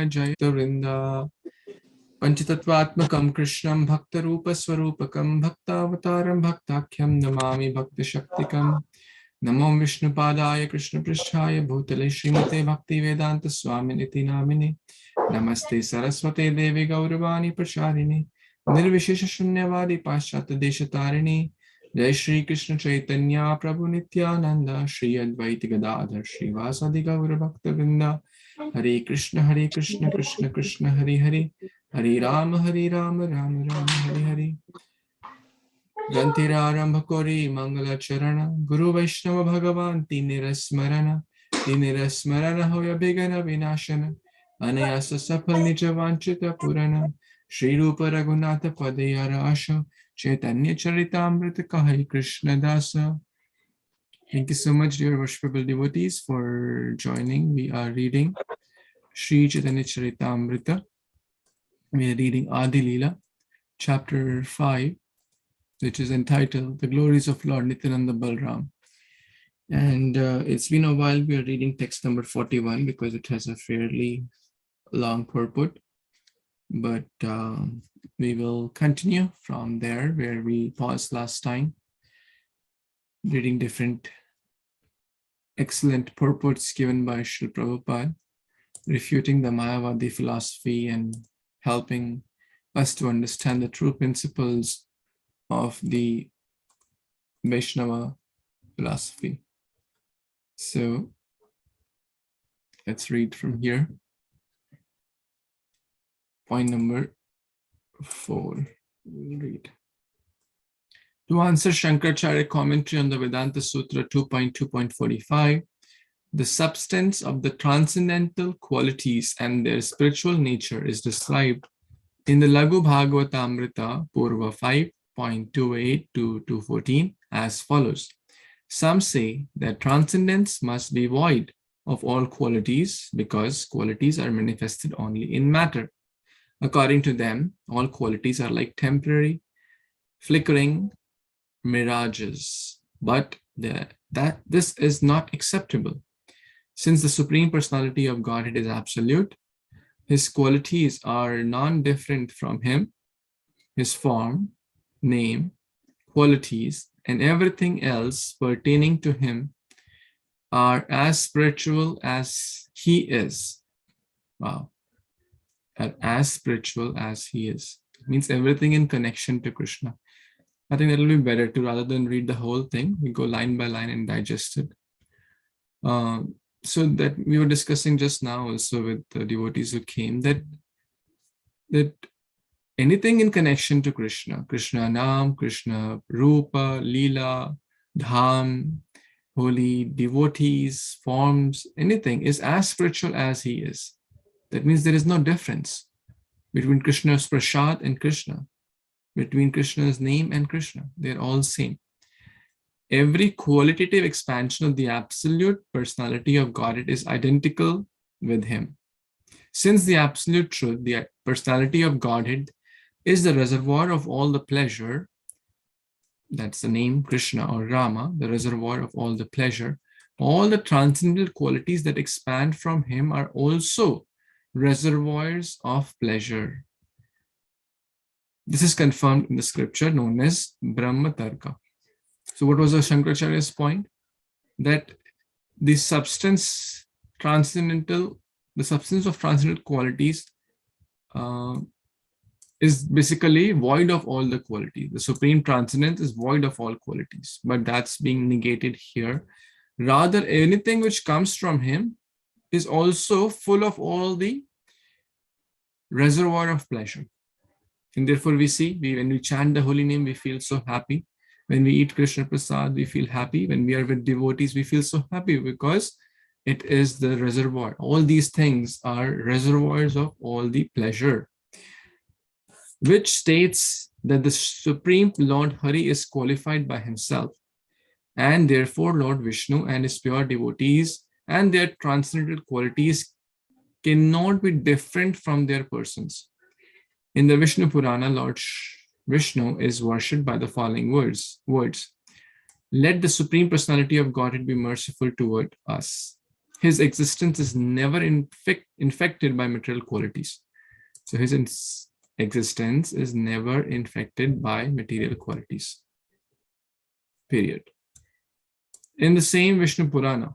Jaya Vrinda. Panchatattvatmakam Krishnam Bhakta Rupa Swarupakam Bhaktavataram Bhaktakyam Namami Bhakti Shaktikam. Namo Vishnu Padaya Krishna Pristhaya Bhutale Srimate Bhakti Vedanta Swami Niti Namini. Namaste Saraswate Devi Gauravani Pracharini. Nirvishesha Shunyavadi Paschata Deshatarini. Jai Śrī Krishna Caitanya Prabhu Nityānanda Śrī Advaita Gadadhar Śrīvāsadi Gaura Bhakta Vrinda. Hare Kṛṣṇa Krishna Krishna Hare Hare. Hare Rama Rama Rama Hare Hare. Grantira Arambha Kori Mangala Charana Guru Vaishnava Bhagavan Tinirasmarana Hoya Bhigana Vinashana Anayasa Sapal Nija Vanchita Purana Shri Rupa Raghunatha Padayara Asha Caitanya-caritāmṛta Hare Kṛṣṇa Dasa. Thank you so much, dear worshipable devotees, for joining. We are reading Śrī Caitanya-caritāmṛta. We are reading Adi Lila, chapter 5, which is entitled The Glories of Lord Nityaṁ Balarāma. And it's been a while. We are reading text number 41 because it has a fairly long purport. But we will continue from there where we paused last time, reading different excellent purports given by Srila Prabhupada, refuting the Mayavadi philosophy and helping us to understand the true principles of the Vaishnava philosophy. So let's read from here. Point number 4. We'll read. To answer Shankaracharya commentary on the Vedanta Sutra 2.2.45, the substance of the transcendental qualities and their spiritual nature is described in the Lagu Bhāgavata-sevayā Purva 5.28 to 214 as follows. Some say that transcendence must be void of all qualities because qualities are manifested only in matter. According to them, all qualities are like temporary, flickering mirages, but this is not acceptable. Since the Supreme Personality of Godhead is absolute, his qualities are non-different from him. His form, name, qualities, and everything else pertaining to him are as spiritual as he is. Wow. As spiritual as he is. It means everything in connection to Krishna. I think it'll be better to, rather than read the whole thing, we go line by line and digest it. So that we were discussing just now also with the devotees who came, that anything in connection to Krishna, Krishna Nam, Krishna Rupa, Lila, Dham, holy devotees, forms, anything is as spiritual as he is. That means there is no difference between Krishna's prasad and Krishna, between Krishna's name and Krishna. They're all same. Every qualitative expansion of the absolute personality of Godhead is identical with him. Since the absolute truth, the personality of Godhead, is the reservoir of all the pleasure, that's the name Krishna or Rama, the reservoir of all the pleasure, all the transcendental qualities that expand from him are also reservoirs of pleasure. This is confirmed in the scripture known as Brahma Tarka. So what was the Shankaracharya's point? That the substance of transcendental qualities is basically void of all the qualities. The supreme transcendence is void of all qualities, but that's being negated here. Rather, anything which comes from him is also full of all the reservoir of pleasure. And therefore we see, when we chant the holy name, we feel so happy. When we eat Krishna Prasad, we feel happy. When we are with devotees, we feel so happy because it is the reservoir. All these things are reservoirs of all the pleasure, which states that the Supreme Lord Hari is qualified by himself, and therefore Lord Vishnu and his pure devotees and their transcendental qualities cannot be different from their persons. In the Vishnu Purana, Lord Vishnu is worshipped by the following words. Let the Supreme Personality of Godhead be merciful toward us. his existence is never infected by material qualities. So his existence is never infected by material qualities. Period. In the same Vishnu Purana,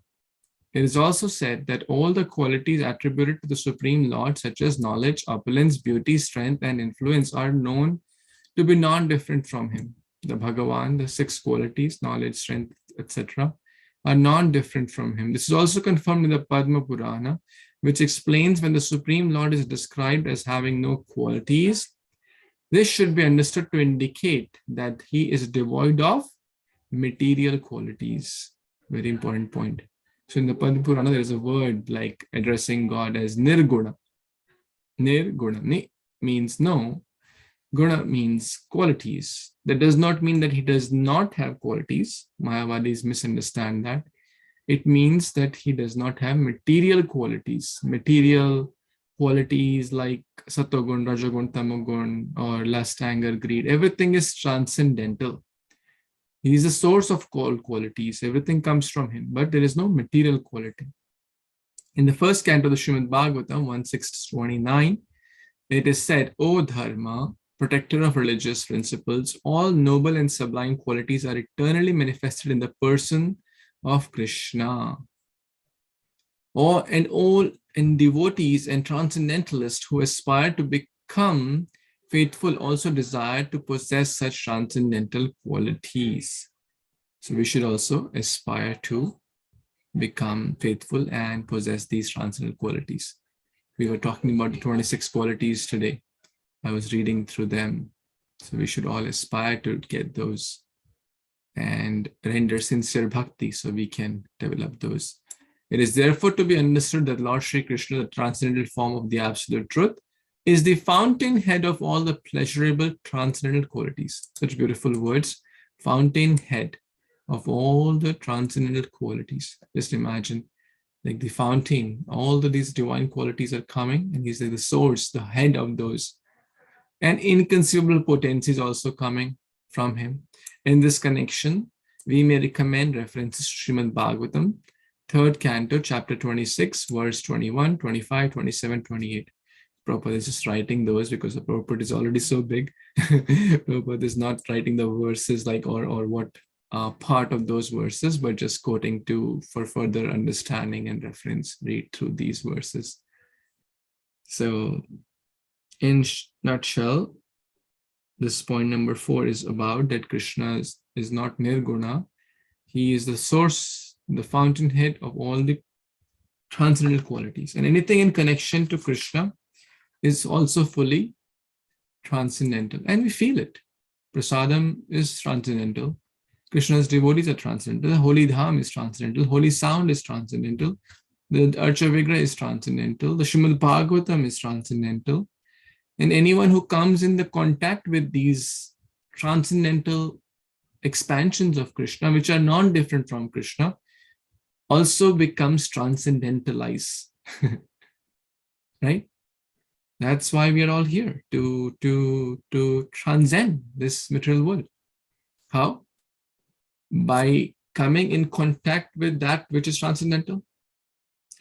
it is also said that all the qualities attributed to the Supreme Lord, such as knowledge, opulence, beauty, strength, and influence, are known to be non-different from him. The Bhagavan, the 6 qualities, knowledge, strength, etc., are non-different from him. This is also confirmed in the Padma Purana, which explains when the Supreme Lord is described as having no qualities, this should be understood to indicate that he is devoid of material qualities. Very important point. So in the Padma Purana, there is a word like addressing God as Nirguna. Nirguna. Ni means no. Guna means qualities. That does not mean that he does not have qualities. Mayavadis misunderstand that. It means that he does not have material qualities. Material qualities like Satogun, Rajagun, Tamagun, or lust, anger, greed. Everything is transcendental. He is the source of all qualities. Everything comes from him, but there is no material quality. In the first canto of the Śrīmad-Bhāgavatam, 1:6-29, it is said, O Dharma, protector of religious principles, all noble and sublime qualities are eternally manifested in the person of Krishna. All devotees and transcendentalists who aspire to become faithful also desire to possess such transcendental qualities. So we should also aspire to become faithful and possess these transcendental qualities. We were talking about the 26 qualities today. I was reading through them. So we should all aspire to get those and render sincere bhakti so we can develop those. It is therefore to be understood that Lord Shri Krishna, the transcendental form of the absolute truth, is the fountainhead of all the pleasurable transcendental qualities. Such beautiful words. Fountainhead of all the transcendental qualities. Just imagine, like the fountain, all of these divine qualities are coming, and he's like the source, the head of those. And inconceivable potencies also coming from him. In this connection, we may recommend references to Śrīmad-Bhāgavatam, 3rd canto, chapter 26, verse 21, 25, 27, 28. Prabhupada is just writing those because the Prabhupada is already so big. Prabhupada is not writing the verses like or what part of those verses, but just quoting for further understanding and reference. Read through these verses. So in nutshell, this point number 4 is about that Krishna is not Nirguna. He is the source, the fountainhead of all the transcendental qualities. And anything in connection to Krishna is also fully transcendental. And we feel it. Prasadam is transcendental. Krishna's devotees are transcendental. Holy Dham is transcendental. Holy sound is transcendental. The Archa Vigraha is transcendental. The Śrīmad-Bhāgavatam is transcendental. And anyone who comes in the contact with these transcendental expansions of Krishna, which are non-different from Krishna, also becomes transcendentalized. Right? That's why we are all here, to transcend this material world. How? By coming in contact with that which is transcendental,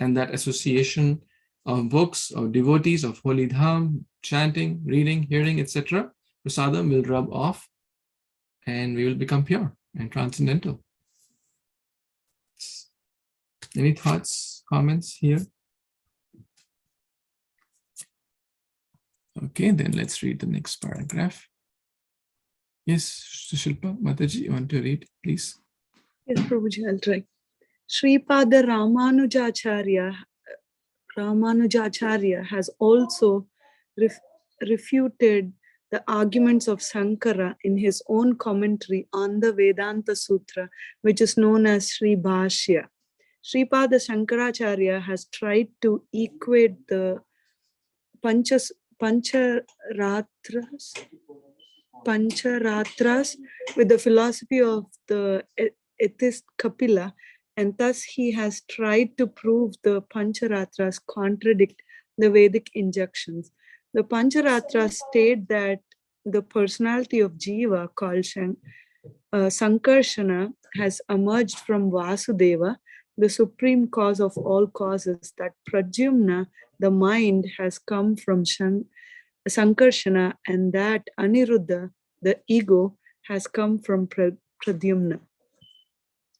and that association of books, of devotees, of holy dham, chanting, reading, hearing, etc. Prasadam will rub off and we will become pure and transcendental. Any thoughts, comments here? Okay, then let's read the next paragraph. Yes, Shilpa, Mataji, you want to read, please? Yes, Prabhuji, I'll try. Sripada Ramanujacharya has also refuted the arguments of Sankara in his own commentary on the Vedanta Sutra, which is known as Sri Bhashya. Sripada Shankaracharya has tried to equate the Pancharatras with the philosophy of the atheist Kapila, and thus he has tried to prove the Pancharatras contradict the Vedic injunctions. The Pancharatras state that the personality of Jiva called Sankarshana has emerged from Vasudeva, the supreme cause of all causes, that Pradyumna, the mind, has come from Sankarshana, and that Aniruddha, the ego, has come from Pradyumna.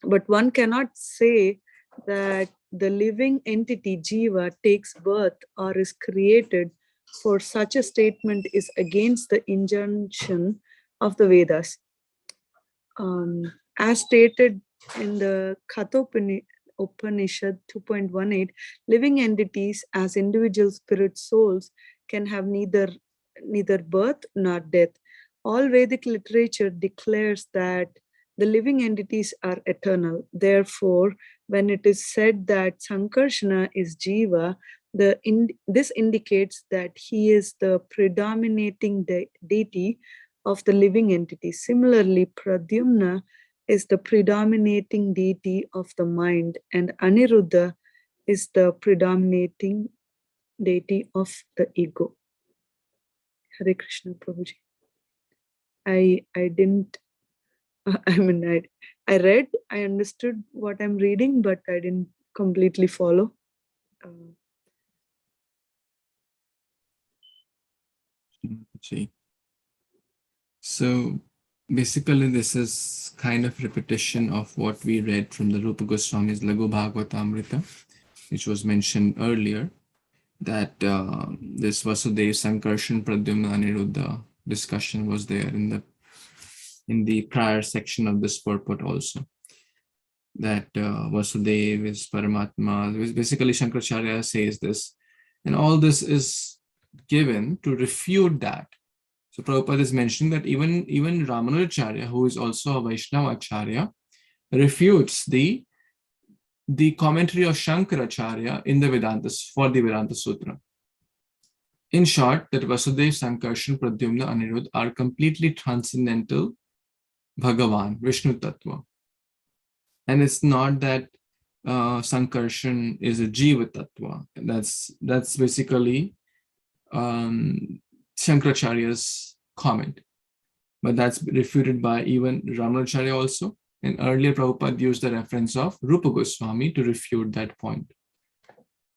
But one cannot say that the living entity Jiva takes birth or is created, for such a statement is against the injunction of the Vedas. As stated in the Kathopanishad 2.18, living entities as individual spirit souls can have neither birth nor death. All Vedic literature declares that the living entities are eternal. Therefore, when it is said that Sankarshana is Jiva, this indicates that he is the predominating deity of the living entity. Similarly, Pradyumna is the predominating deity of the mind, and Aniruddha is the predominating deity of the ego. Hare Kṛṣṇa, Prabhuji. I read, I understood what I'm reading, but I didn't completely follow. So basically, this is kind of repetition of what we read from the Rupa Goswami's Lagu bhāgavata-sevayā, which was mentioned earlier, that this Vasudeva, Sankarshan, Pradyumna, Aniruddha discussion was there in the prior section of this purport also. That Vasudeva is Paramatma. Basically, Shankaracharya says this, and all this is given to refute that. So Prabhupada is mentioning that even Ramanujacharya, who is also a Vaishnava Acharya, refutes the commentary of Shankaracharya in the Vedantas, for the Vedanta Sutra. In short, that Vasudeva, Sankarshan, Pradyumna, Aniruddha are completely transcendental Bhagavan, Vishnu Tattva. And it's not that Sankarshan is a Jiva Tattva. That's basically Shankaracharya's comment. But that's refuted by even Ramanujacharya also. And earlier Prabhupada used the reference of Rupa Goswami to refute that point.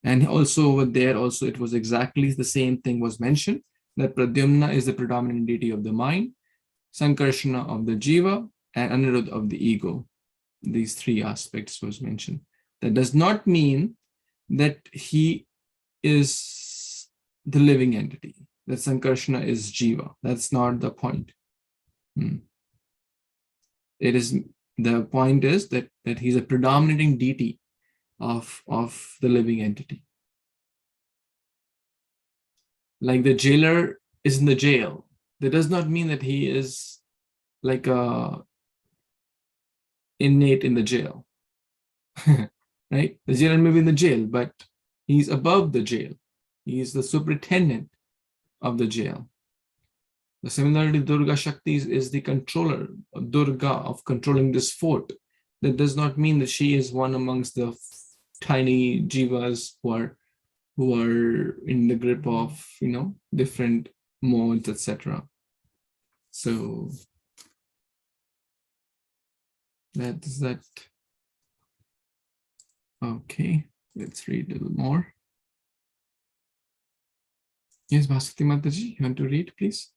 And also over there also it was exactly the same thing was mentioned, that Pradyumna is the predominant deity of the mind, Sankarshana of the Jiva, and Aniruddha of the ego. These three aspects was mentioned. That does not mean that he is the living entity, that Sankarshana is Jiva. That's not the point. It is, the point is that he's a predominating deity of the living entity. Like the jailer is in the jail. That does not mean that he is like a inmate in the jail. Right? The jailer may be in the jail, but he's above the jail. He is the superintendent of the jail. Similarly, Durga Shakti is the controller of Durga, of controlling this fort. That does not mean that she is one amongst the tiny jivas who are in the grip of, different modes, etc. So that is that. Okay, let's read a little more. Yes, Bhaswati Mataji, you want to read, please?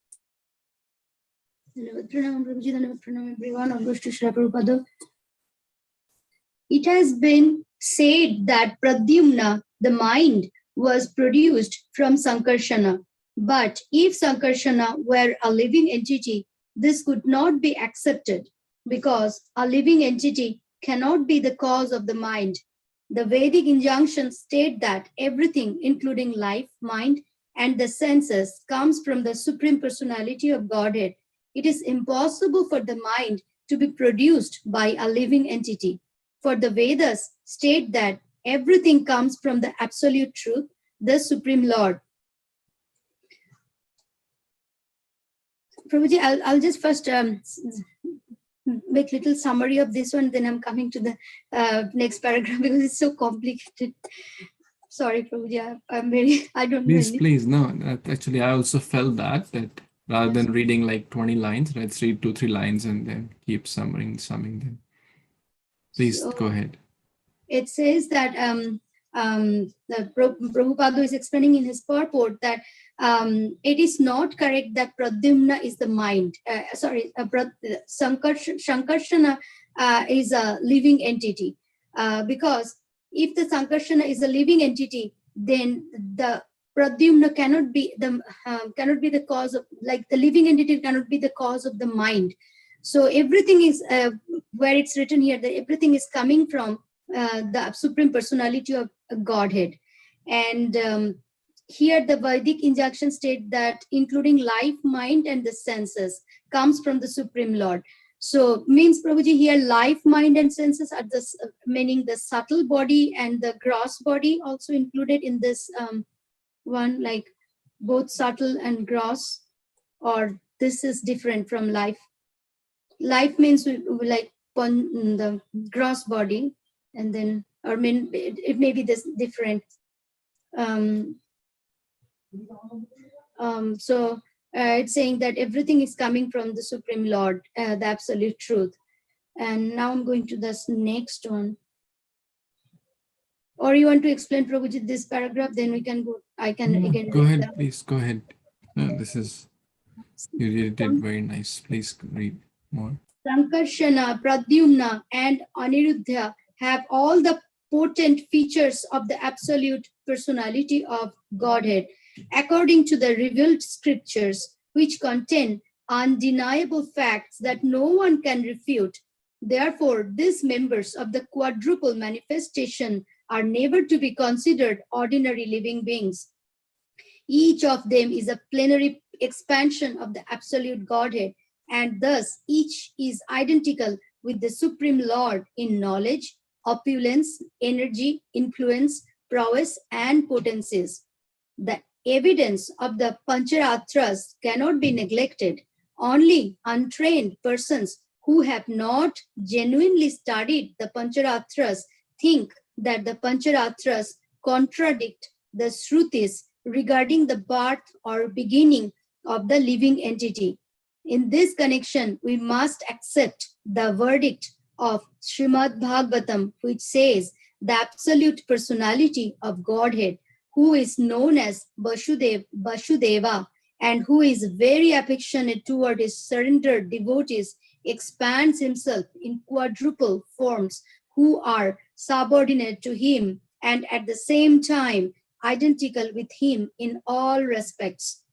It has been said that Pradyumna, the mind, was produced from Sankarshana. But if Sankarshana were a living entity, this could not be accepted, because a living entity cannot be the cause of the mind. The Vedic injunctions state that everything, including life, mind, and the senses, comes from the Supreme Personality of Godhead. It is impossible for the mind to be produced by a living entity. For the Vedas state that everything comes from the Absolute Truth, the Supreme Lord. Prabhuji, I'll just first make a little summary of this one, then I'm coming to the next paragraph because it's so complicated. Sorry, Prabhuji, I don't know. Please, no. Actually, I also felt that rather than reading like 20 lines, let's read 2-3 lines and then keep summing them. Please go ahead. it says that Prabhupada is explaining in his purport that it is not correct that Pradyumna is the mind. Sankarsana is a living entity, because if the Sankarsana is a living entity, then the Pradyumna cannot be the cause of, like, the living entity cannot be the cause of the mind. So everything is where it's written here that everything is coming from the Supreme Personality of Godhead. And here the Vedic injunction state that including life, mind, and the senses comes from the Supreme Lord. So means, Prabhuji, here life, mind, and senses are meaning the subtle body and the gross body also included in this one, like both subtle and gross, or this is different from life? Life means like the gross body, and then, or mean it may be this different. So it's saying that everything is coming from the Supreme Lord, the absolute truth. And now I'm going to this next one. Or you want to explain, Prabhuji, this paragraph? Then we can go. I can again. Go ahead, please. Go ahead. No, this is, you really did very nice. Please read more. Sankarshana, Pradyumna, and Aniruddha have all the potent features of the absolute personality of Godhead, according to the revealed scriptures, which contain undeniable facts that no one can refute. Therefore, these members of the quadruple manifestation are never to be considered ordinary living beings. Each of them is a plenary expansion of the absolute Godhead, and thus each is identical with the Supreme Lord in knowledge, opulence, energy, influence, prowess, and potencies. The evidence of the Pancharatras cannot be neglected. Only untrained persons who have not genuinely studied the Pancharatras think that the Pancharatras contradict the Shrutis regarding the birth or beginning of the living entity. In this connection, we must accept the verdict of Srimad-Bhāgavatam, which says the absolute personality of Godhead, who is known as Vasudeva, and who is very affectionate toward his surrendered devotees, expands himself in quadruple forms who are subordinate to him and at the same time identical with him in all respects.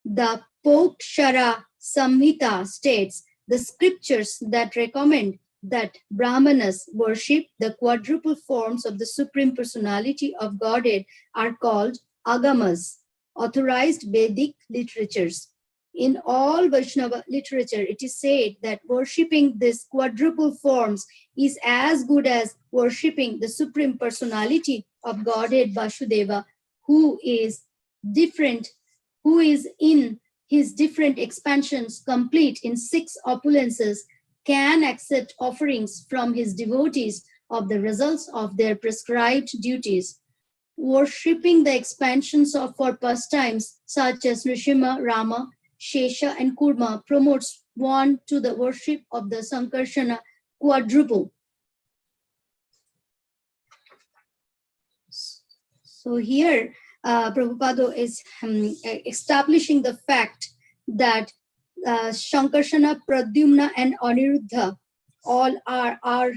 The Pokshara Samhita states the scriptures that recommend that Brahmanas worship the quadruple forms of the Supreme Personality of Godhead are called agamas, authorized Vedic literatures. In all Vaishnava literature, it is said that worshipping these quadruple forms is as good as worshipping the Supreme Personality of Godhead Vasudeva, who is in his different expansions complete in 6 opulences, can accept offerings from his devotees of the results of their prescribed duties. Worshipping the expansions of for pastimes such as Nrsimha, Rama, Shesha, and Kurma promotes one to the worship of the Sankarshana quadruple. So here, Prabhupada is establishing the fact that Sankarshana, Pradyumna, and Aniruddha all are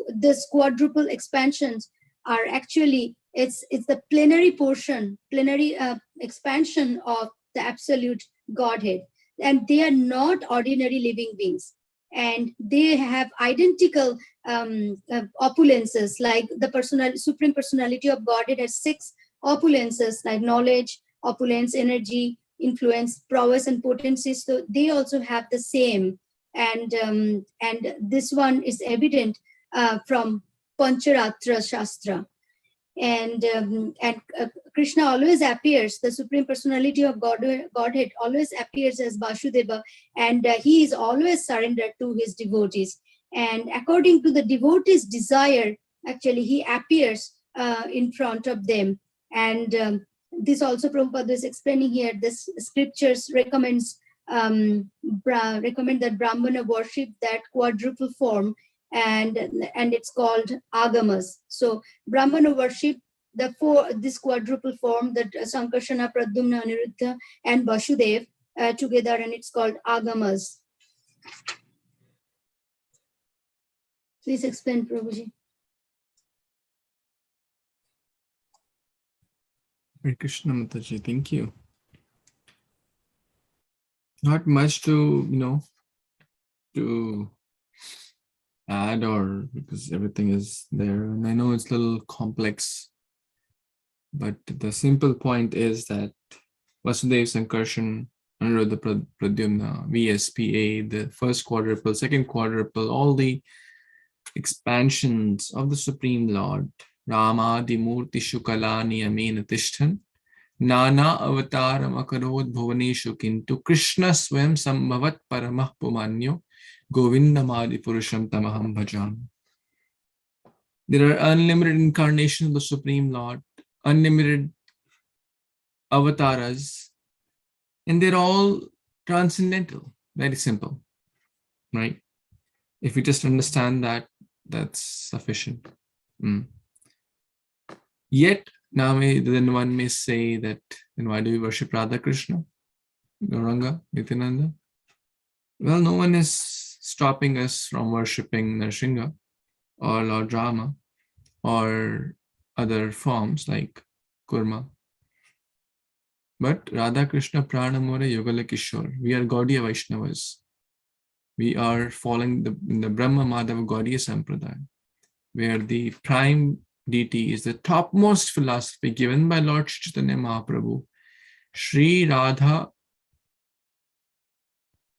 this quadruple expansions are actually it's the plenary portion, plenary expansion of the absolute Godhead, and they are not ordinary living beings, and they have identical opulences, like the Supreme Personality of Godhead has 6 opulences like knowledge, opulence, energy, influence, prowess, and potencies. So they also have the same, and this one is evident from Pancharatra Shastra. And Krishna always appears, the Supreme Personality of Godhead always appears as Vasudeva, and he is always surrendered to his devotees. And according to the devotees' desire, actually he appears in front of them. And this also Prabhupada is explaining here. This scriptures recommend that Brahmana worship that quadruple form, and it's called agamas. So Brahmana worship this quadruple form, that Sankarshana, Pradyumna, Aniruddha, and Vasudev together, and it's called agamas. Please explain, Prabhuji. Hare Kṛṣṇa Mataji, thank you. Not much to, to add, or because everything is there. And I know it's a little complex, but the simple point is that Vasudev, Sankarshan, Aniruddha, Pradyumna, VSPA, the first quadruple, second quadruple, all the expansions of the Supreme Lord, Rama, Dimurti, Shukalani, Amena Tishtan, Nana Avataram Akarod Bhuvaneshu Kintu, Krishna Swam Sambhavat Paramah Pumanyo, Govindamadi Purusham Tamaham Bhajam. There are unlimited incarnations of the Supreme Lord, unlimited avatars, and they're all transcendental. Very simple, right? If you just understand that, that's sufficient. Yet, now then one may say that, then why do we worship Radha Krishna, Gauranga, Nityaānanda? Well, no one is stopping us from worshipping Nrsimha or Lord Rama or other forms like Kurma. But Radha Krishna Pranamore Yugala Kishore, we are Gaudiya Vaishnavas. We are following in the Brahma Madhava Gaudiya Sampradaya, where the prime deity is the topmost philosophy given by Lord Śrī Caitanya Mahāprabhu. Śrī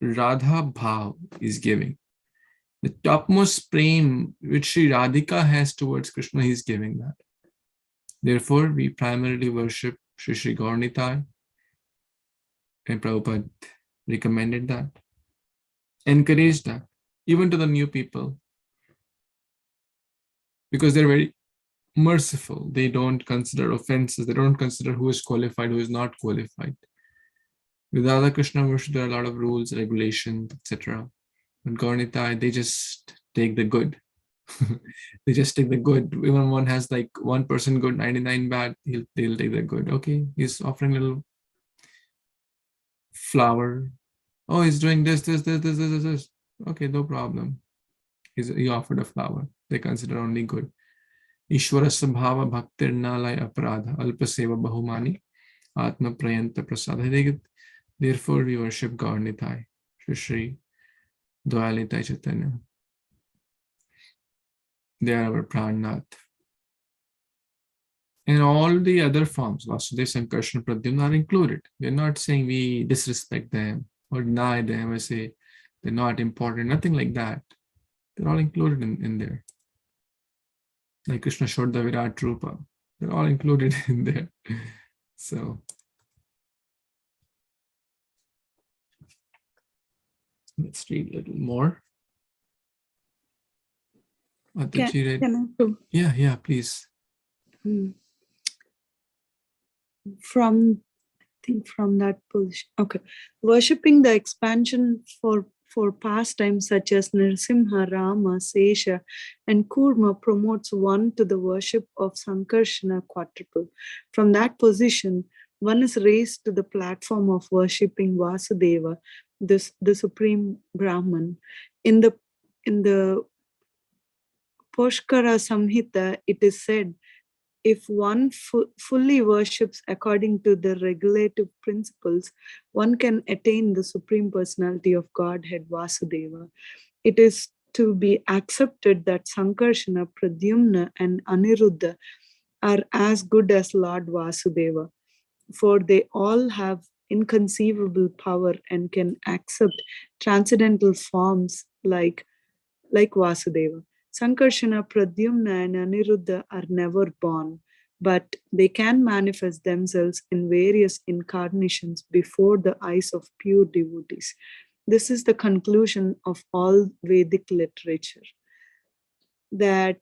Radha Bhav is giving. The topmost prem which Śrī Radhika has towards Krishna, he is giving that. Therefore, we primarily worship Śrī Śrī Gaur Nitāy, and Prabhupada recommended that, encouraged that, even to the new people, because they're very merciful. They don't consider offenses. They don't consider who is qualified, who is not qualified. With Radha Krishna worship, there are a lot of rules, regulations, etc. But Gaur Nitāy, they just take the good. They just take the good. Even one has like 1% good, 99 bad, they'll take the good. Okay, he's offering a little flower. Oh, he's doing this. Okay, no problem. He offered a flower. They consider only good. Ishvara Sabhava Bhaktir Nalay Aparadha Alpaseva Bahumani Atma Prayanta Prasada. Therefore, we worship Gaur Nitāy, Śrī Dayal Nitāy Chaitanya. They are our Pranath. And all the other forms, Vasudev, Sankarshan, Pradyumna, are included. We're not saying we disrespect them or deny them or say they're not important, nothing like that. They're all included in there. Like Krishna showed the Virat Rupa. They're all included in there. So let's read a little more. Can I? Yeah, please. From that position. Okay. Worshipping the expansion for pastimes such as Nrsimha, Rama, Sesha, and Kurma promotes one to the worship of Sankarshana Quadruple. From that position, one is raised to the platform of worshipping Vasudeva, the Supreme Brahman. In the Pushkara Samhita, it is said, if one fully worships according to the regulative principles, one can attain the Supreme Personality of Godhead, Vasudeva. It is to be accepted that Sankarshana, Pradyumna, and Aniruddha are as good as Lord Vasudeva, for they all have inconceivable power and can accept transcendental forms like Vasudeva. Sankarshana, Pradyumna, and Aniruddha are never born, but they can manifest themselves in various incarnations before the eyes of pure devotees. This is the conclusion of all Vedic literature, that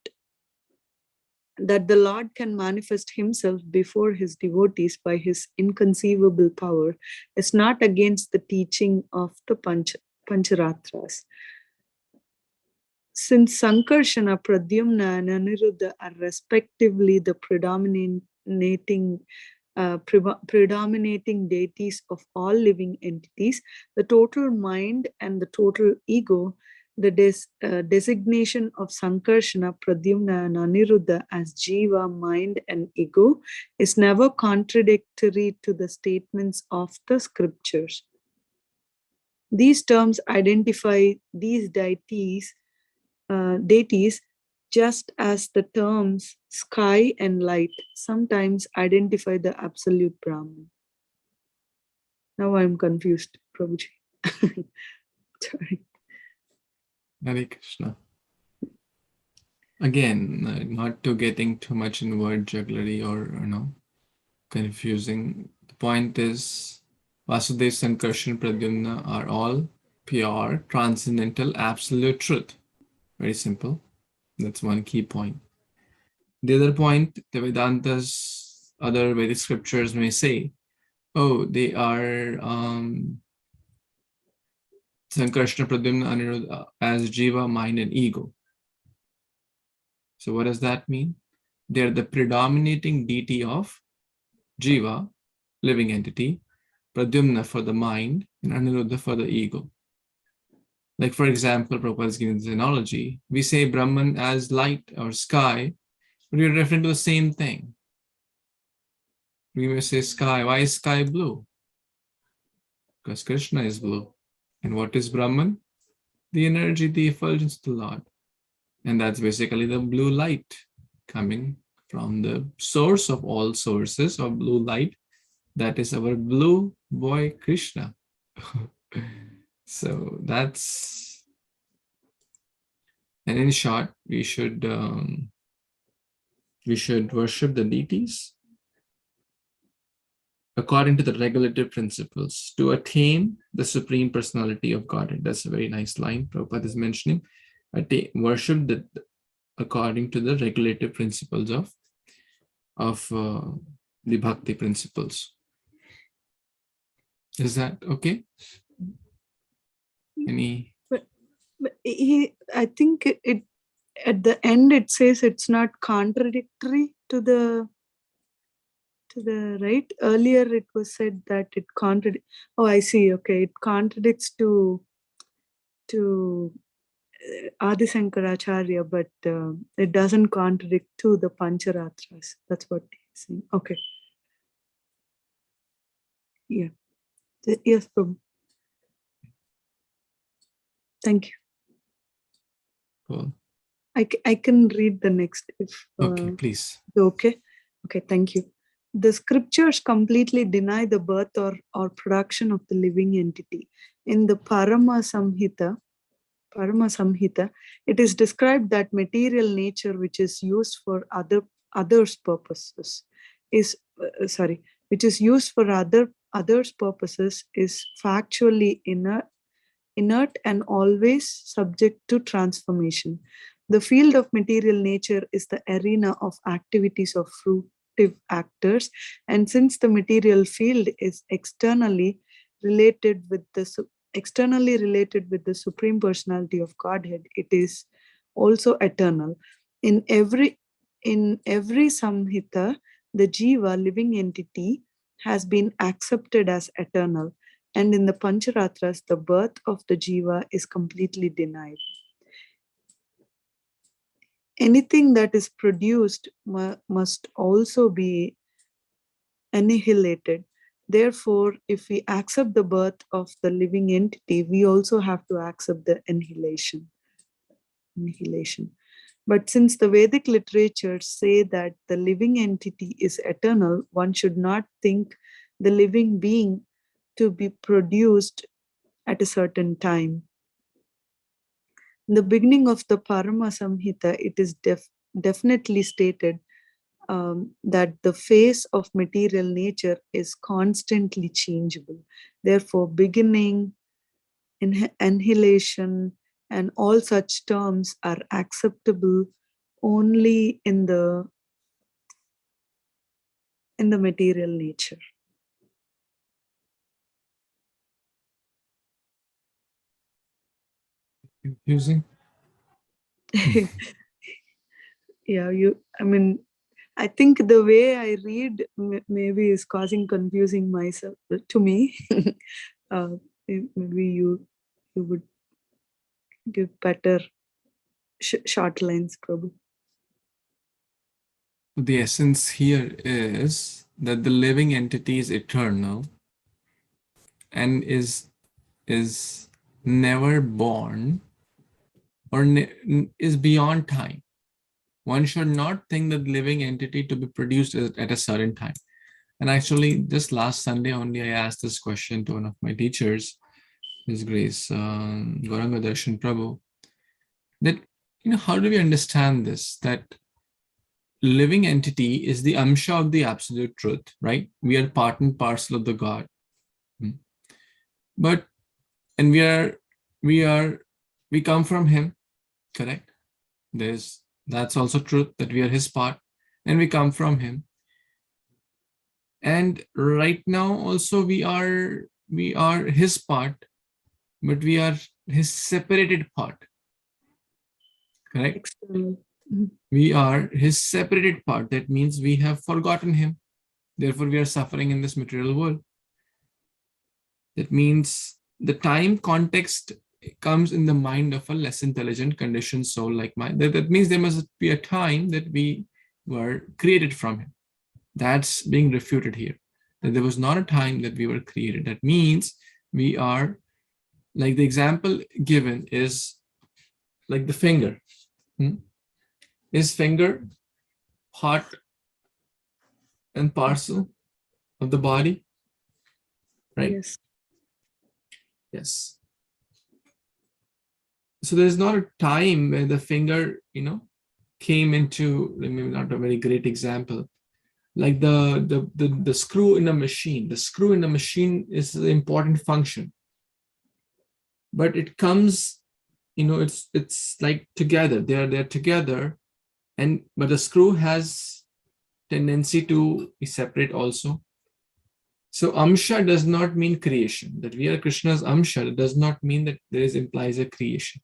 the Lord can manifest himself before his devotees by his inconceivable power is not against the teaching of the Pancharatras. since Sankarshana, Pradyumna, and Aniruddha are respectively the predominating deities of all living entities, the total mind and the total ego, the designation of Sankarshana, Pradyumna, and Aniruddha as Jiva, mind, and ego is never contradictory to the statements of the scriptures. These terms identify these deities just as the terms sky and light sometimes identify the absolute Brahman. Now I'm confused, Prabhuji. Sorry. Hare Krishna. Again, not to getting too much in word jugglery or confusing. The point is, Vasudeva, Sankarshan, Pradyumna are all pure, transcendental, absolute truth. Very simple. That's one key point. The other point, the Vedantas, other Vedic scriptures may say, oh, they are Sankarshana, Pradyumna, Aniruddha as Jiva, mind, and ego. So what does that mean? They are the predominating deity of Jiva, living entity, Pradyumna for the mind, and Aniruddha for the ego. Like, for example, Prabhupada is giving this analogy. We say Brahman as light or sky, but we are referring to the same thing. We may say sky. Why is sky blue? Because Krishna is blue. And what is Brahman? The energy, the effulgence of the Lord. And that's basically the blue light coming from the source of all sources of blue light. That is our blue boy Krishna. So that's, and in short, we should worship the deities according to the regulative principles to attain the Supreme Personality of Godhead. That's a very nice line Prabhupada is mentioning. Worship according to the regulative principles of the bhakti principles. Is that okay? Any? But I think it at the end it says it's not contradictory to the right. Earlier it was said that it contradicts. Oh, I see. Okay, it contradicts to Adi Shankaracharya, but it doesn't contradict to the Pancharatras. That's what he's saying. Okay. Yeah. Yes, Prabhu. Thank you. Cool. I can read the next if Okay, please. okay. Okay, thank you. The scriptures completely deny the birth or production of the living entity. In the Parama Samhita, it is described that material nature which is used for others' purposes is which is used for others' purposes is factually inert and always subject to transformation. The field of material nature is the arena of activities of fruitive actors, and since the material field is externally related with the Supreme Personality of Godhead, it is also eternal. In every samhita, the jiva, living entity, has been accepted as eternal, and in the Pancharatras, the birth of the jiva is completely denied. Anything that is produced must also be annihilated. Therefore, if we accept the birth of the living entity, we also have to accept the annihilation. But since the Vedic literatures say that the living entity is eternal, one should not think the living being to be produced at a certain time. In the beginning of the Parama Samhita, it is definitely stated that the face of material nature is constantly changeable. Therefore, beginning, annihilation, and all such terms are acceptable only in the material nature. Confusing? Yeah, I think the way I read maybe is causing confusing myself to me. Maybe you would give better short lines, Prabhu. The essence here is that the living entity is eternal and is never born or is beyond time. One should not think that living entity to be produced at a certain time. And actually, just last Sunday only, I asked this question to one of my teachers, His Grace Gauranga Darshan Prabhu, that, how do we understand this? That living entity is the amsha of the absolute truth, right? We are part and parcel of the God. But, and we come from Him, correct? That's also truth, that we are His part and we come from Him. And right now also we are His part, but we are His separated part, correct? We are His separated part. That means we have forgotten Him. Therefore, we are suffering in this material world. That means the time context comes in the mind of a less intelligent, conditioned soul like mine. That means there must be a time that we were created from Him. That's being refuted here. That there was not a time that we were created. That means we are, like the example given is like the finger. Is finger part and parcel of the body? Right? Yes. Yes. So there's not a time where the finger, came into, maybe not a very great example, like the screw in a machine. The screw in a machine is an important function, but it comes, it's like together. They're together, but the screw has tendency to be separate also. So amsha does not mean creation. That we are Krishna's amsha does not mean that there implies a creation.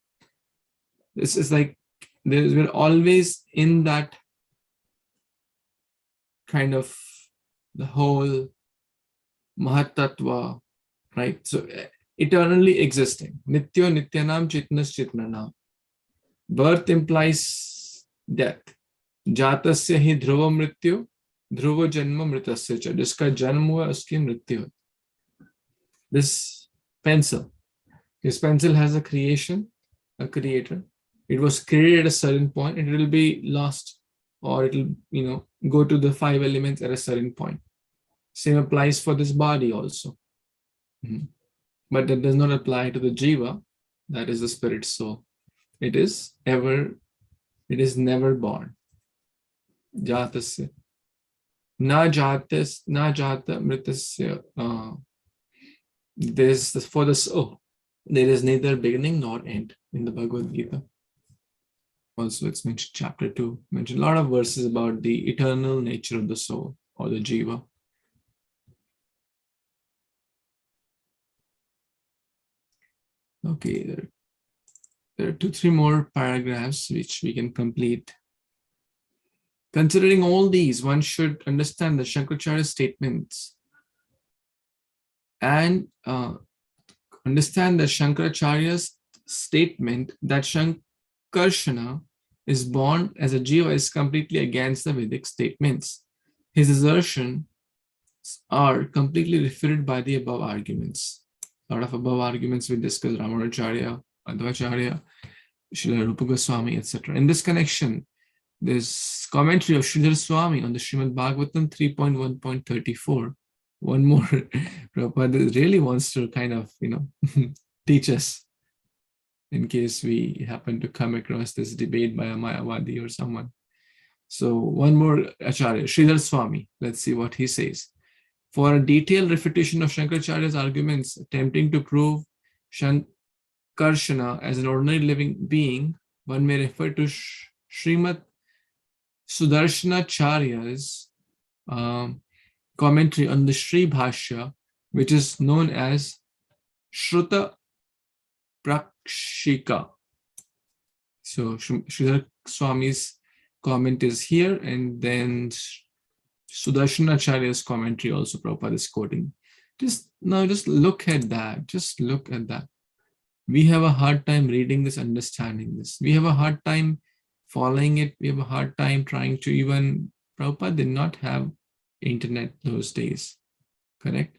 This is like we're always in that kind of the whole Mahatattva, right? So eternally existing. Nityo Nityanam Chitnas Chitnanam. Birth implies death. Jatasya hi dhruva mrityu, dhruva janma mritasya cha. Jiska janma hua uski mrityu. This pencil. This pencil has a creation, a creator. It was created at a certain point and it will be lost, or it will, go to the 5 elements at a certain point. Same applies for this body also. But that does not apply to the jiva, that is the spirit soul. It is never born. Jatasya. Na jata mritasya. For the soul, there is neither beginning nor end in the Bhagavad Gita. Also, it's mentioned chapter 2, mentioned a lot of verses about the eternal nature of the soul or the jiva. Okay, there are 2-3 more paragraphs which we can complete. Considering all these, one should understand the Shankaracharya's statements and understand the Shankaracharya's statement that Shankarshana is born as a jiva is completely against the Vedic statements. His assertions are completely refuted by the above arguments. A lot of above arguments we discussed, Ramanacharya, Advaicharya, Srila Rupa Goswami, etc. In this connection, there's commentary of Sridhar Swami on the Srimad-Bhāgavatam 3.1.34. One more, Prabhupada really wants to kind of, teach us in case we happen to come across this debate by a Mayavadi or someone. So one more Acharya, Sridhar Swami. Let's see what he says. For a detailed refutation of Shankaracharya's arguments attempting to prove Shankarshana as an ordinary living being, one may refer to Srimad Sudarshanacharya's commentary on the Śrī Bhashya, which is known as Shruta Prakshika. So Sridhar Swami's comment is here, and then Sudarshanacharya's commentary also Prabhupada is quoting. Just look at that. Just look at that. We have a hard time reading this, understanding this. We have a hard time following it. We have a hard time trying to even, Prabhupada did not have internet those days, correct?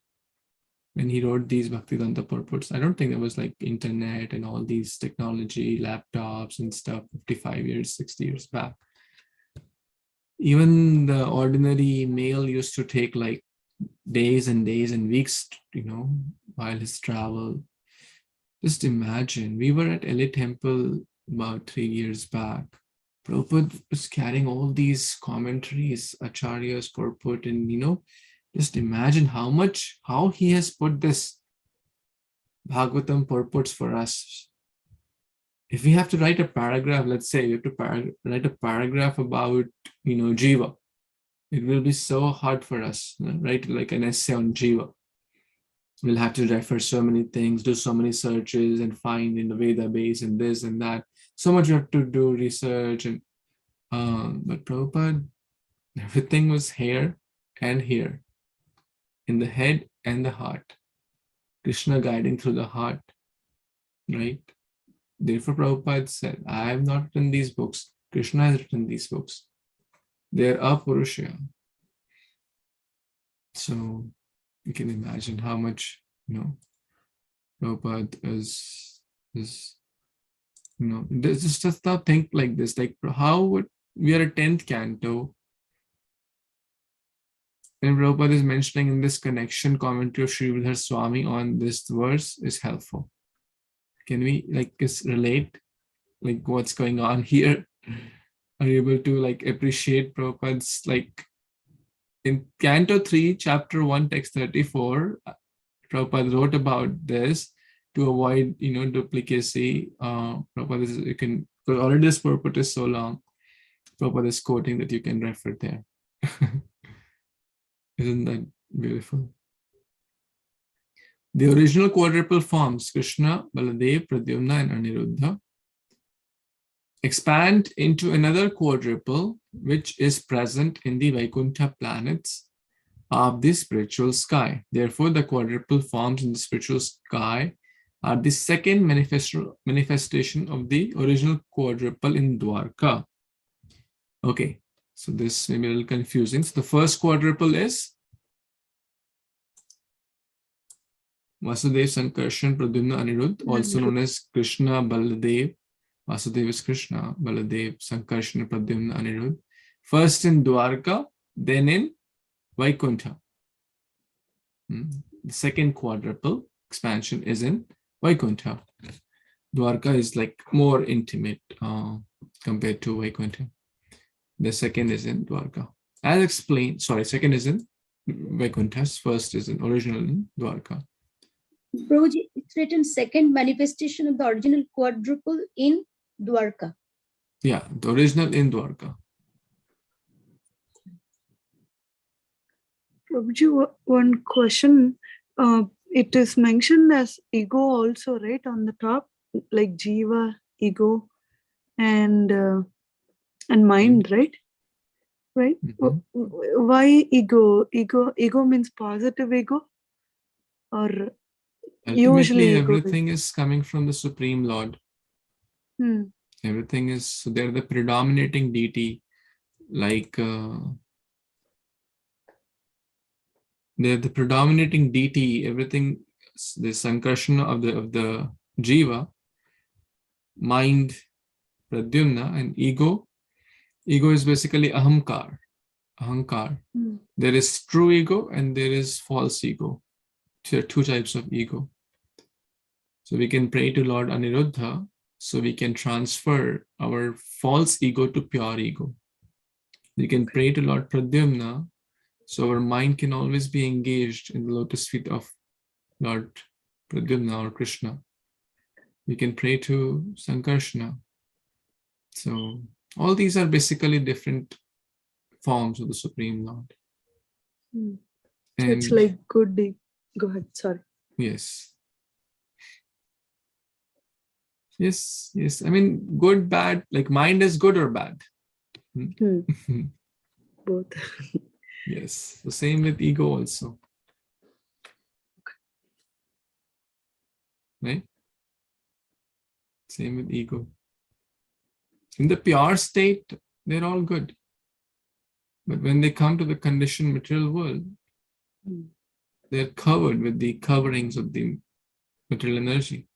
When he wrote these Bhaktivedanta purports, I don't think there was like internet and all these technology, laptops and stuff 55 years, 60 years back. Even the ordinary mail used to take like days and days and weeks, while his travel. Just imagine, we were at LA Temple about 3 years back. Prabhupada was carrying all these commentaries, Acharya's purport, and just imagine how he has put this Bhagavatam purports for us. If we have to write a paragraph, let's say we have to write a paragraph about, Jiva, it will be so hard for us, write like an essay on Jiva. We'll have to refer so many things, do so many searches and find in the Veda base and this and that. So much we have to do research, and but Prabhupada, everything was here and here, in the head and the heart. Krishna guiding through the heart, right? Therefore, Prabhupada said, I have not written these books. Krishna has written these books. They are apurusha. So you can imagine how much, Prabhupada is just now think like this, like how would we are a 10th canto, and Prabhupada is mentioning in this connection commentary of Sridhar Swami on this verse is helpful. Can we relate like what's going on here? Are you able to appreciate Prabhupada's in Canto 3, Chapter 1, Text 34, Prabhupada wrote about this to avoid, duplicacy. Prabhupada is, because already this purport is so long, Prabhupada is quoting that you can refer there. Isn't that beautiful? The original quadruple forms, Krishna, Baladev, Pradyumna, and Aniruddha, expand into another quadruple, which is present in the Vaikuntha planets of the spiritual sky. Therefore, the quadruple forms in the spiritual sky are the second manifestation of the original quadruple in Dwarka. Okay, so this may be a little confusing. So the first quadruple is Vasudev, Sankarshan, Pradyumna, Aniruddha, also known as Krishna, Baladev. Vasudeva is Krishna, Baladev, Sankarshan, Pradyumna, Aniruddha. First in Dwarka, then in Vaikuntha. The second quadruple expansion is in Vaikuntha. Dwarka is more intimate compared to Vaikuntha. The second is in Dwarka. As explained, second is in Vaikuntha, first is original in Dwarka. Prabhuji, it's written second manifestation of the original quadruple in Dwarka. Yeah, the original in Dwarka. Prabhuji, one question. It is mentioned as ego also, right? On the top, like jiva, ego, and mind, right? Right? Mhm. Why ego? Ego means positive ego, or usually ego? Everything is coming from the Supreme Lord. Everything is, so they're the predominating deity, they're the predominating deity, everything, the Sankarsana of the Jiva, mind, Pradyumna, and ego. Ego is basically ahamkar. There is true ego and there is false ego. There are two types of ego. So we can pray to Lord Aniruddha, so we can transfer our false ego to pure ego. We can pray to Lord Pradyumna, so our mind can always be engaged in the lotus feet of Lord Pradyumna or Krishna. We can pray to Sankarsana. So all these are basically different forms of the Supreme Lord. So it's like good deed. Go ahead, sorry. Yes. Yes, yes. I mean, good, bad, like mind is good or bad. Both. Yes, the same with ego also. Right? Same with ego. In the pure state, they're all good. But when they come to the conditioned material world, they're covered with the coverings of the material energy.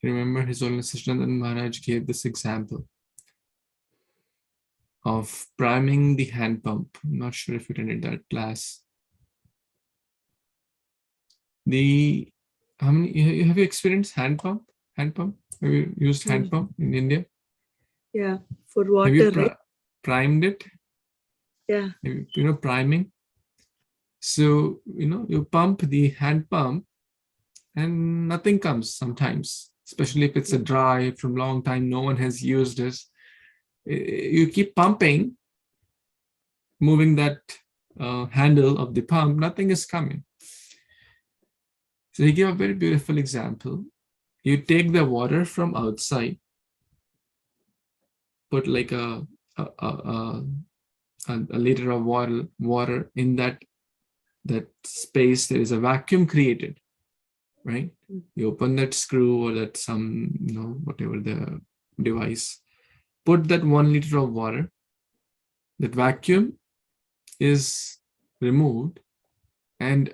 Remember, His Holiness Srishananda Maharaj gave this example of priming the hand pump. I'm not sure if you attended that class. Have you experienced hand pump? Hand pump? Have you used hand pump in India? Yeah, for water, Have you right? primed it? Yeah. Priming. So, you pump the hand pump and nothing comes sometimes, especially if it's a dry from long time, no one has used this. You keep pumping, moving that handle of the pump, nothing is coming. So he gave a very beautiful example. You take the water from outside, put like a liter of water in that space. There is a vacuum created, right? You open that screw or that whatever the device, put that 1 liter of water, that vacuum is removed, and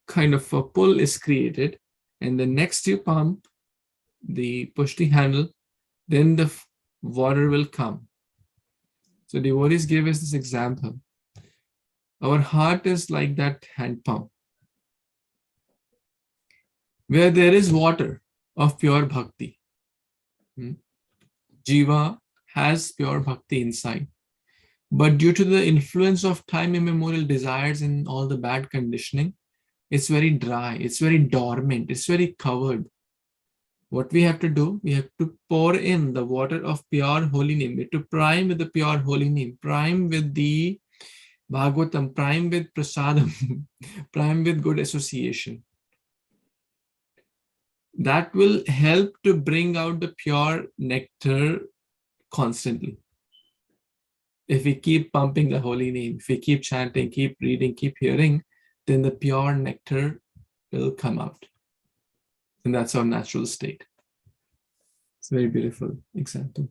kind of a pull is created, and then next you push the handle, then the water will come. So devotees gave us this example. Our heart is like that hand pump, where there is water of pure bhakti. Jiva has pure bhakti inside. But due to the influence of time immemorial desires and all the bad conditioning, it's very dry, it's very dormant, it's very covered. What we have to do, we have to pour in the water of pure holy name. We have to prime with the pure holy name, prime with the Bhāgavatam, prime with prasadam, prime with good association. That will help to bring out the pure nectar constantly. If we keep pumping the holy name, if we keep chanting, keep reading, keep hearing, then the pure nectar will come out. And that's our natural state. It's a very beautiful example.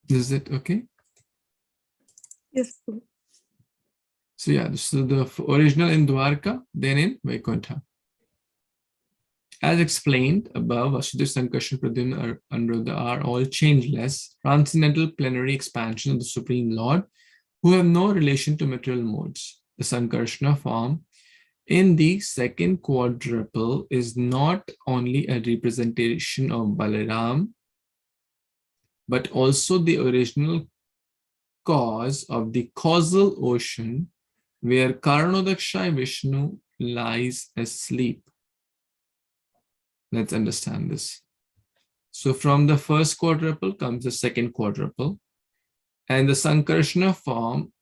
Is it okay? Yes. So yeah, this is the original in Dwarka, then in Vaikuntha. As explained above, Vasudeva, Sankarsana, Pradyumna, and Anuruddha are all changeless, transcendental plenary expansion of the Supreme Lord, who have no relation to material modes. The Sankarsana form in the second quadruple is not only a representation of Balarāma, but also the original cause of the causal ocean where Karanodakshaya Vishnu lies asleep. Let's understand this. So from the first quadruple comes the second quadruple, and the Sankarsana form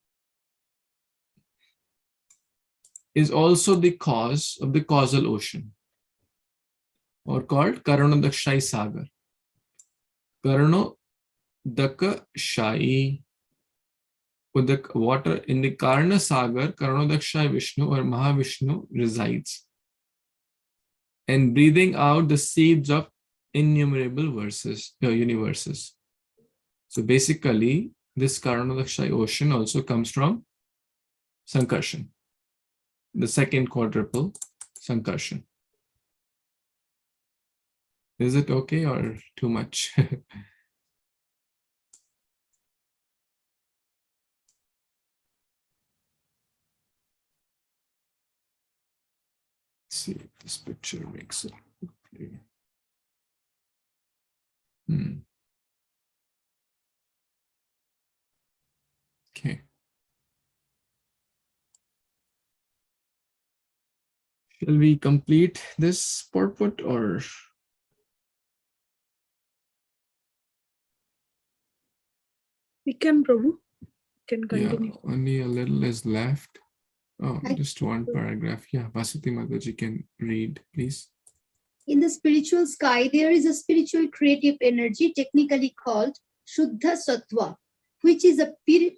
is also the cause of the causal ocean, or called Karanodakshaya Sagar. Karanodakshaya, with the water in the Karana Sagar, Karanodakshaya Vishnu or Mahavishnu resides, and breathing out the seeds of innumerable universes. So basically, this Karanodakshaya ocean also comes from Sankarshan, the second quadruple Sankarshan. Is it okay or too much? See if this picture makes it clear. Okay. Shall we complete this purport or? We can, Prabhu. can continue. Yeah, only a little is left. Oh, I- just one paragraph. Yeah, Vasati Mataji can read, please. In the spiritual sky, there is a spiritual creative energy technically called Shuddha Sattva, which is a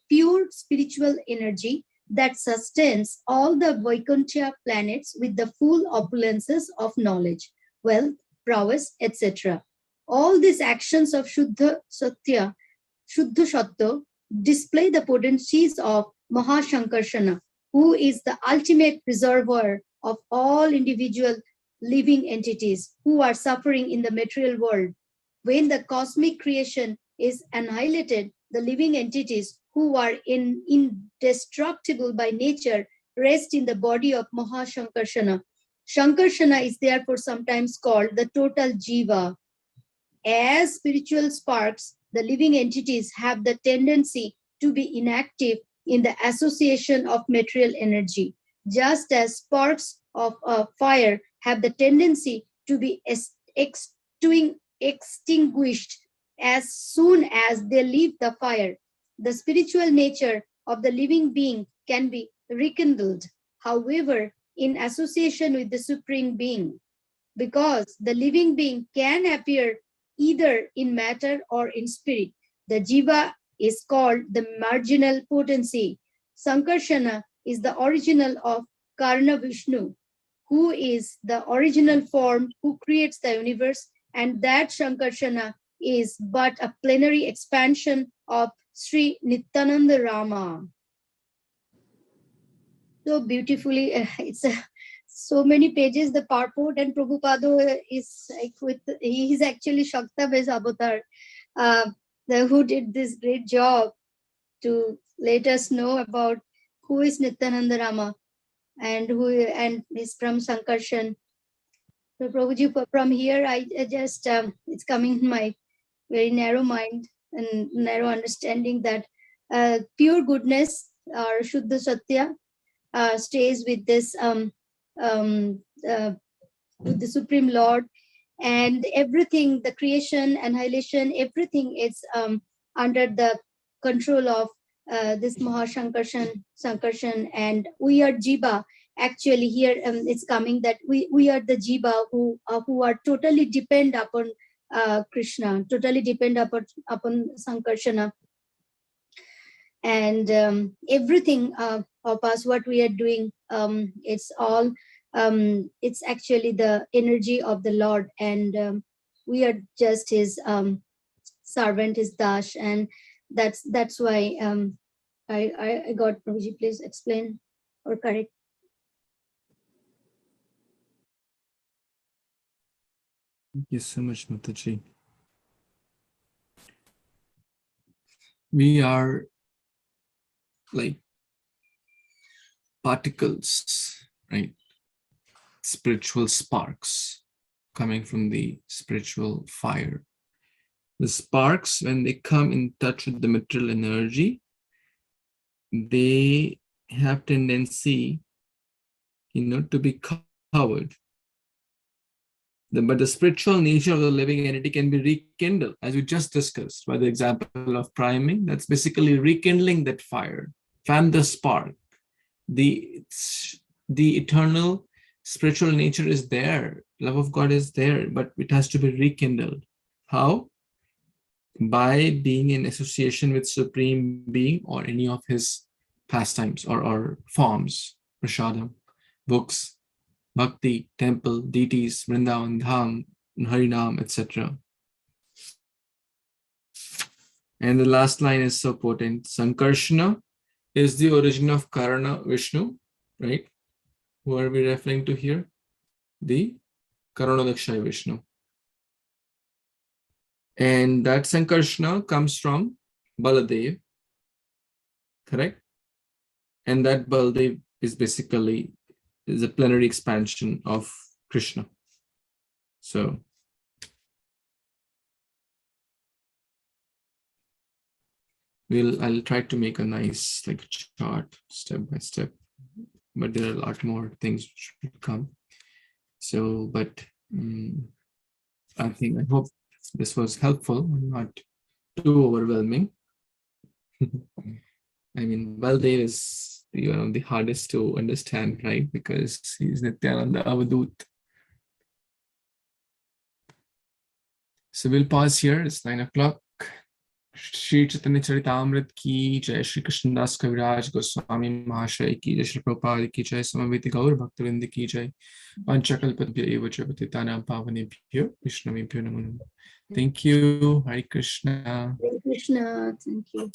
pure spiritual energy that sustains all the Vaikuntha planets with the full opulences of knowledge, wealth, prowess, etc. All these actions of Shuddha Sattva display the potencies of Mahāshankarshana, who is the ultimate preserver of all individual living entities who are suffering in the material world. When the cosmic creation is annihilated, the living entities who are indestructible by nature rest in the body of Mahāshankarshana. Shankarshana is therefore sometimes called the total jiva. As spiritual sparks, the living entities have the tendency to be inactive in the association of material energy, just as sparks of a fire have the tendency to be extinguished as soon as they leave the fire. The spiritual nature of the living being can be rekindled, however, in association with the Supreme Being, because the living being can appear either in matter or in spirit. The jiva is called the marginal potency. Sankarshana is the original of Karna Vishnu, who is the original form who creates the universe, and that Shankarshana is but a plenary expansion of Sri Nityananda Rama. So beautifully, it's so many pages, the purport, and Prabhupada is like he is actually Shakta-based avatar, who did this great job to let us know about who is Nityananda Rama and is from Sankarshan. So Prabhuji, from here, I just, it's coming in my very narrow mind and narrow understanding that pure goodness or Shuddha Satya stays with this, with the Supreme Lord, and everything, the creation, annihilation, everything is under the control of this Sankarshan, and we are Jiva. Actually, here it's coming that we are the Jiva who are totally depend upon Krishna, totally depend upon Sankarshana, and everything of us, what we are doing, it's all it's actually the energy of the Lord, and we are just his servant, his dash, and that's why I got Prabhuji, please explain or correct. Thank you so much, Mataji. We are like particles, right? Spiritual sparks coming from the spiritual fire. The sparks, when they come in touch with the material energy, they have tendency, to be covered. But the spiritual nature of the living entity can be rekindled, as we just discussed by the example of priming. That's basically rekindling that fire, fan the spark. The eternal spiritual nature is there, love of God is there, but it has to be rekindled. How? By being in association with Supreme Being or any of his pastimes or forms, prasadam, books, bhakti, temple, deities, Vrindavan, Dham, Harinam, etc. And the last line is so potent. Sankarshana is the origin of Karna Vishnu, right? Who are we referring to here? The Karunadakshay Vishnu. And that Sankarshana comes from Baladev, correct? And that Baladev is basically a plenary expansion of Krishna. So I'll try to make a nice chart step by step, but there are a lot more things which will come. So, but I hope this was helpful, not too overwhelming. I mean, Baldev is one of the hardest to understand, right? Because he's Nityaananda Avadut. So we'll pause here. It's 9 o'clock. Śrī Caitanya-caritāmṛta ki jai, Shri Krishnadas Kaviraj Goswami Mahāshay ki jai, Shri Prabhupada ki jai, Samaveti Gaur Bhaktivinoda ki jai, Panchakalpabhyo eva cha patitanam pavanebhyo Vishnavebhyo namo namaha. Thank you. Hare Krishna. Hare Krishna. Thank you.